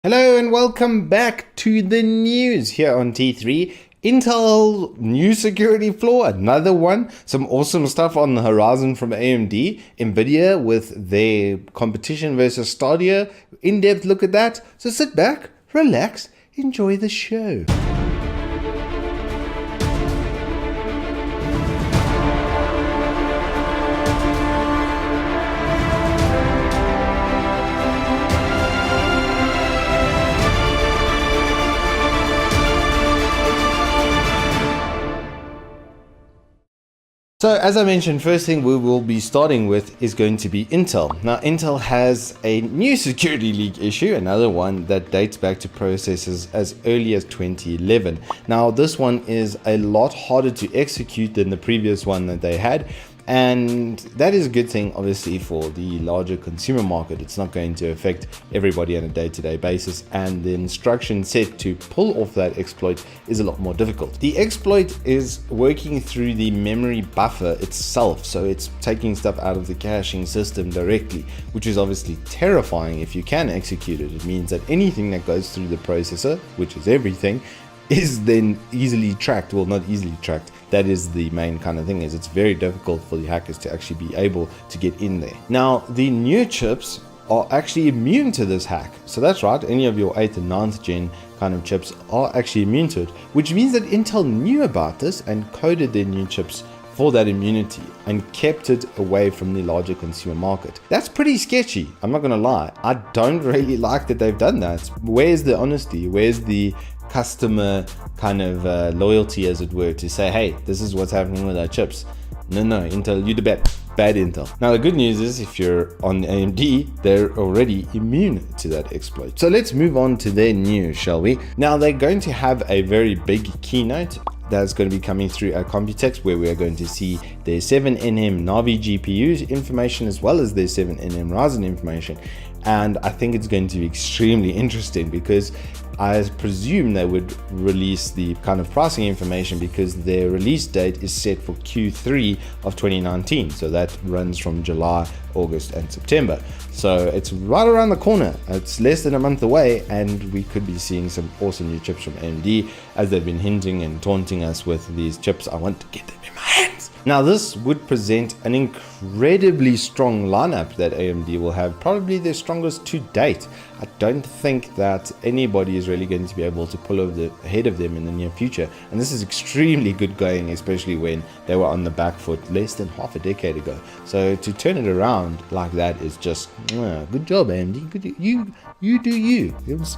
Hello and welcome back to the news here on T3. Intel new security flaw, another one. Some awesome stuff on the horizon from AMD. Nvidia with their competition versus Stadia. In-depth look at that. So sit back, relax, enjoy the show. So as I mentioned, first thing we will be starting with is going to be Intel. Now Intel has a new security leak issue, another one that dates back to processors as early as 2011. Now this one is a lot harder to execute than the previous one that they had. And that is a good thing, obviously, for the larger consumer market. It's not going to affect everybody on a day-to-day basis. And the instruction set to pull off that exploit is a lot more difficult. The exploit is working through the memory buffer itself. So it's taking stuff out of the caching system directly, which is obviously terrifying if you can execute it. It means that anything that goes through the processor, which is everything, is then easily tracked. Well, not easily tracked. That is the main kind of thing, is it's very difficult for the hackers to actually be able to get in there. Now, the new chips are actually immune to this hack. So that's right, any of your 8th and 9th gen kind of chips are actually immune to it, which means that Intel knew about this and coded their new chips for that immunity and kept it away from the larger consumer market. That's pretty sketchy, I'm not gonna lie. I don't really like that they've done that. Where's the honesty? Where's the customer kind of loyalty, as it were, to say, hey, this is what's happening with our chips? No, Intel, you the bad Intel. Now the good news is, if you're on AMD, they're already immune to that exploit. So let's move on to their news, shall we? Now they're going to have a very big keynote that's going to be coming through at Computex, where we are going to see their 7nm Navi GPUs information as well as their 7nm Ryzen information. And I think it's going to be extremely interesting, because I presume they would release the kind of pricing information, because their release date is set for Q3 of 2019. So that runs from July, August and September. So it's right around the corner. It's less than a month away, and we could be seeing some awesome new chips from AMD, as they've been hinting and taunting us with these chips. I want to get them in my hands. Now this would present an incredibly strong lineup that AMD will have, probably their strongest to date. I don't think that anybody is really going to be able to pull over ahead of them in the near future. And this is extremely good going, especially when they were on the back foot less than half a decade ago. So to turn it around like that is just good job, AMD. Good, you do you. It was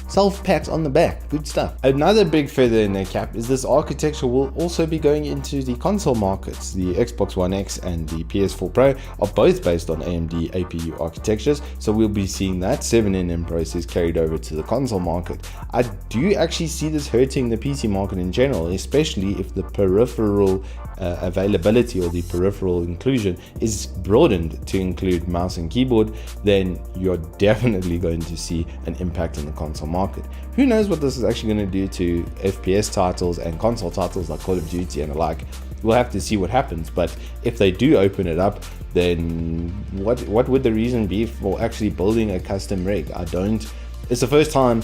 self-pats on the back. Good stuff. Another big feather in their cap is this architecture will also be going into the console markets. The Xbox One X and the PS4 Pro are both based on AMD APU architectures, so we'll be seeing that 7nm process carried over to the console market. I do actually see this hurting the PC market in general, especially if the peripheral availability or the peripheral inclusion is broadened to include mouse and keyboard. Then you're definitely going to see an impact in the console market. Who knows what this is actually going to do to FPS titles and console titles like Call of Duty and the like. We'll have to see what happens, but if they do open it up, then what would the reason be for actually building a custom rig? It's the first time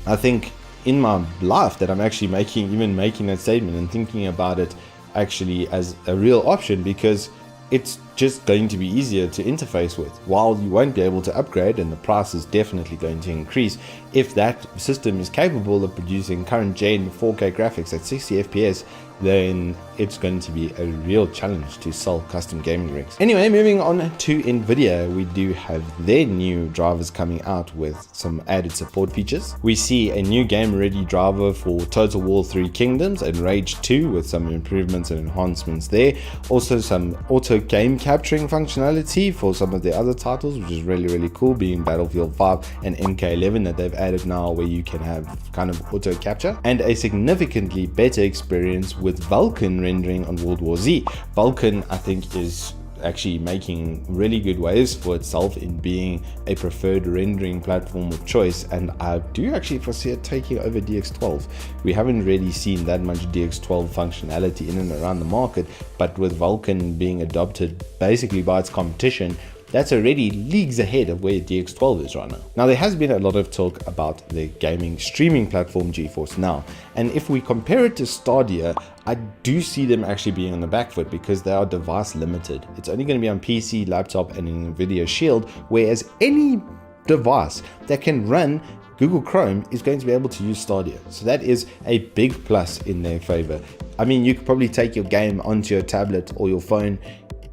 I think in my life that I'm actually making that statement and thinking about it actually as a real option, because it's just going to be easier to interface with. While you won't be able to upgrade, and the price is definitely going to increase, if that system is capable of producing current gen 4K graphics at 60 FPS, then it's going to be a real challenge to sell custom gaming rigs. Anyway, moving on to Nvidia, we do have their new drivers coming out with some added support features. We see a new game ready driver for Total War 3 Kingdoms and Rage 2 with some improvements and enhancements there. Also some auto game capturing functionality for some of the other titles, which is really cool, being Battlefield 5 and MK11 that they've added now, where you can have kind of auto capture, and a significantly better experience with Vulkan rendering on World War Z. Vulkan, I think, is actually making really good waves for itself in being a preferred rendering platform of choice, and I do actually foresee it taking over DX12. We haven't really seen that much DX12 functionality in and around the market, but with Vulkan being adopted basically by its competition, that's already leagues ahead of where DX12 is right now. Now, there has been a lot of talk about the gaming streaming platform GeForce Now, and if we compare it to Stadia, I do see them actually being on the back foot because they are device limited. It's only going to be on PC, laptop, and an Nvidia Shield, whereas any device that can run Google Chrome is going to be able to use Stadia. So that is a big plus in their favor. I mean, you could probably take your game onto your tablet or your phone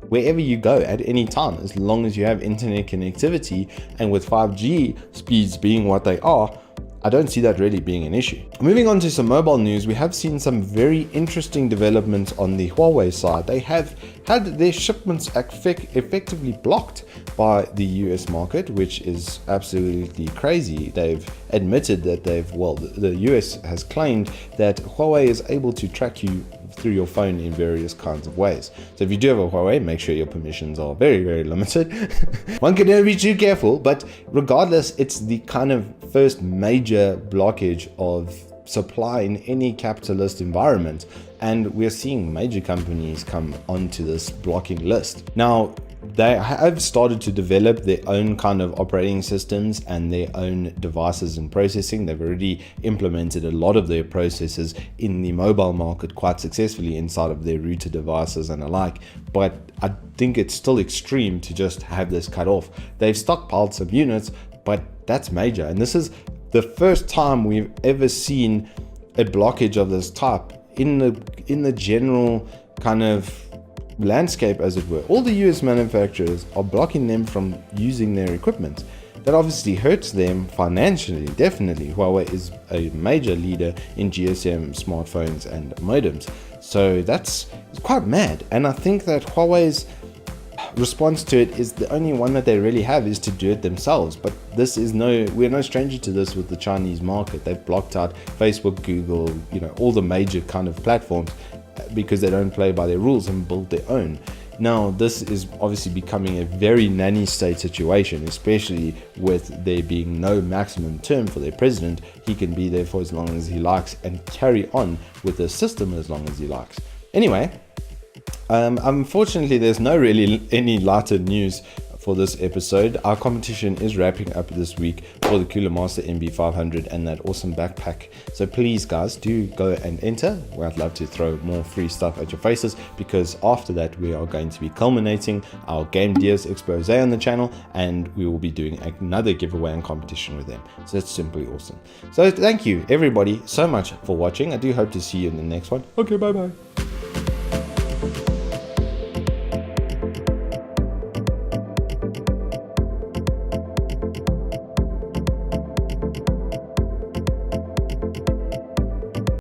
wherever you go at any time, as long as you have internet connectivity. And with 5G speeds being what they are, I don't see that really being an issue. Moving on to some mobile news, we have seen some very interesting developments on the Huawei side. They have had their shipments effectively blocked by the US market, which is absolutely crazy. They've admitted that the US has claimed that Huawei is able to track you through your phone in various kinds of ways. So if you do have a Huawei, make sure your permissions are very, very limited. One can never be too careful, but regardless, it's the kind of first major blockage of supply in any capitalist environment. And we're seeing major companies come onto this blocking list. Now, they have started to develop their own kind of operating systems and their own devices and processing. They've already implemented a lot of their processes in the mobile market quite successfully inside of their router devices and alike. But I think it's still extreme to just have this cut off. They've stockpiled some units, but that's major. And this is the first time we've ever seen a blockage of this type in the general kind of landscape, as it were. All the US manufacturers are blocking them from using their equipment. That obviously hurts them financially, definitely. Huawei is a major leader in GSM smartphones and modems. So it's quite mad. And I think that Huawei's response to it is the only one that they really have is to do it themselves. But we're no stranger to this with the Chinese market. They've blocked out Facebook, Google, all the major kind of platforms because they don't play by their rules and build their own. Now, this is obviously becoming a very nanny state situation, especially with there being no maximum term for their president. He can be there for as long as he likes and carry on with the system as long as he likes. Anyway, unfortunately, there's no really any lighter news for this episode. Our competition is wrapping up this week for the Cooler Master MB500 and that awesome backpack. So please, guys, do go and enter. I'd love to throw more free stuff at your faces, because after that we are going to be culminating our Game Deers expose on the channel, and we will be doing another giveaway and competition with them. So that's simply awesome. So thank you everybody so much for watching. I do hope to see you in the next one. Okay, bye bye.